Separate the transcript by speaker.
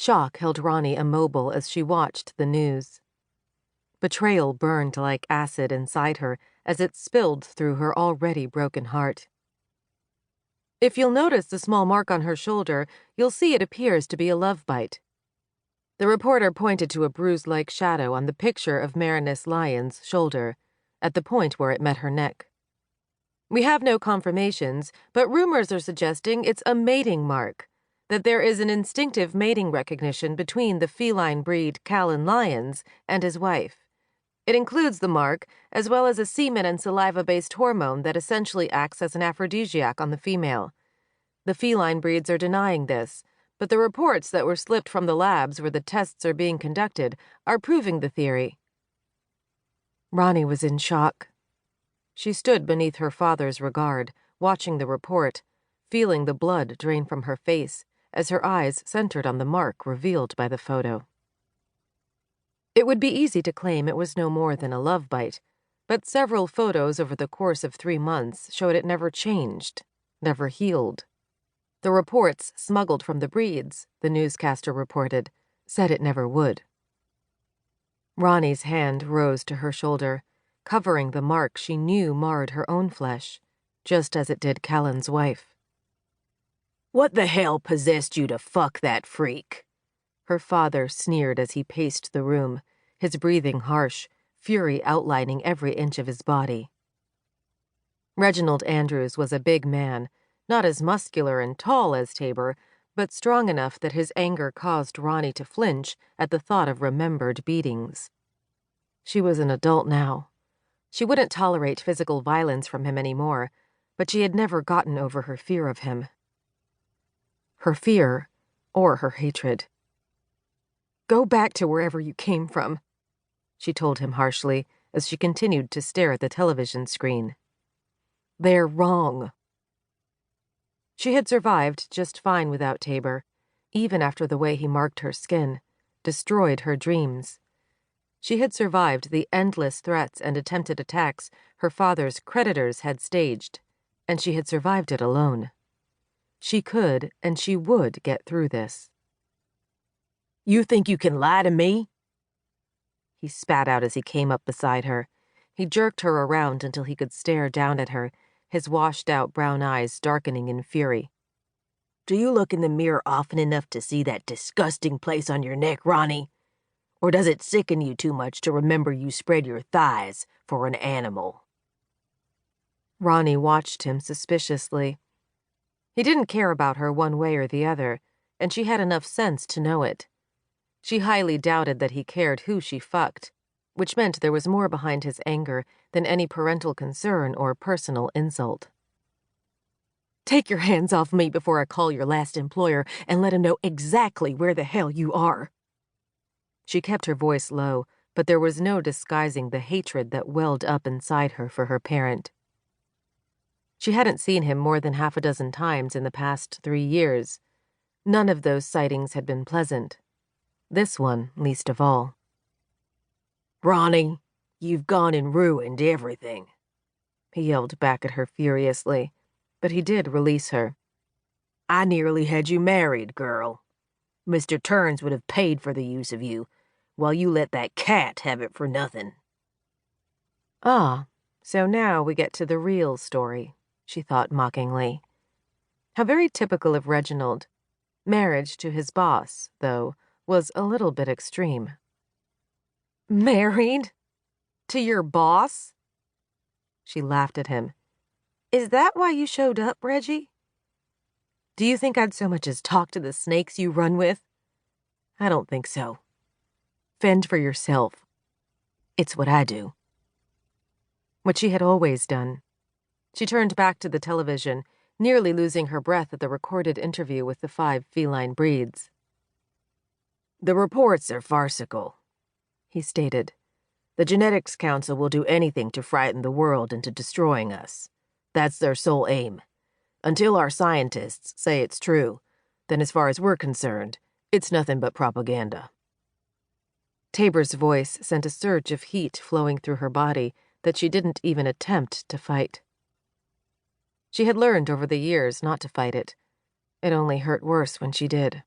Speaker 1: Shock held Roni immobile as she watched the news. Betrayal burned like acid inside her as it spilled through her already broken heart. If you'll notice the small mark on her shoulder, you'll see it appears to be a love bite. The reporter pointed to a bruise-like shadow on the picture of Marinus Lyon's shoulder, at the point where it met her neck. We have no confirmations, but rumors are suggesting it's a mating mark, that there is an instinctive mating recognition between the feline breed Callan Lyons and his wife. It includes the mark, as well as a semen and saliva-based hormone that essentially acts as an aphrodisiac on the female. The feline breeds are denying this, but the reports that were slipped from the labs where the tests are being conducted are proving the theory. Roni was in shock. She stood beneath her father's regard, watching the report, feeling the blood drain from her face as her eyes centered on the mark revealed by the photo. It would be easy to claim it was no more than a love bite, but several photos over the course of 3 months showed it never changed, never healed. The reports smuggled from the breeds, the newscaster reported, said it never would. Roni's hand rose to her shoulder, covering the mark she knew marred her own flesh, just as it did Callan's wife.
Speaker 2: "What the hell possessed you to fuck that freak?"
Speaker 1: Her father sneered as he paced the room, his breathing harsh, fury outlining every inch of his body. Reginald Andrews was a big man, not as muscular and tall as Taber, but strong enough that his anger caused Roni to flinch at the thought of remembered beatings. She was an adult now. She wouldn't tolerate physical violence from him anymore, but she had never gotten over her fear of him. Her fear, or her hatred. "Go back to wherever you came from," she told him harshly as she continued to stare at the television screen. "They're wrong." She had survived just fine without Taber, even after the way he marked her skin, destroyed her dreams. She had survived the endless threats and attempted attacks her father's creditors had staged, and she had survived it alone. She could and she would get through this.
Speaker 2: "You think you can lie to me?"
Speaker 1: He spat out as he came up beside her. He jerked her around until he could stare down at her, his washed-out brown eyes darkening in fury.
Speaker 2: "Do you look in the mirror often enough to see that disgusting place on your neck, Roni? Or does it sicken you too much to remember you spread your thighs for an animal?"
Speaker 1: Roni watched him suspiciously. He didn't care about her one way or the other, and she had enough sense to know it. She highly doubted that he cared who she fucked, which meant there was more behind his anger than any parental concern or personal insult. "Take your hands off me before I call your last employer and let him know exactly where the hell you are." She kept her voice low, but there was no disguising the hatred that welled up inside her for her parent. She hadn't seen him more than 6 times in the past 3 years. None of those sightings had been pleasant. This one, least of all.
Speaker 2: "Roni, you've gone and ruined everything,"
Speaker 1: he yelled back at her furiously, but he did release her.
Speaker 2: "I nearly had you married, girl. Mr. Turns would have paid for the use of you, while you let that cat have it for nothing."
Speaker 1: Ah, so now we get to the real story, she thought mockingly. How very typical of Reginald. Marriage to his boss, though, was a little bit extreme. "Married? To your boss?" She laughed at him. "Is that why you showed up, Reggie? Do you think I'd so much as talk to the snakes you run with? I don't think so. Fend for yourself. It's what I do." What she had always done. She turned back to the television, nearly losing her breath at the recorded interview with the 5 feline breeds.
Speaker 2: "The reports are farcical," he stated. "The Genetics Council will do anything to frighten the world into destroying us. That's their sole aim. Until our scientists say it's true, then as far as we're concerned, it's nothing but propaganda."
Speaker 1: Taber's voice sent a surge of heat flowing through her body that she didn't even attempt to fight. She had learned over the years not to fight it. It only hurt worse when she did.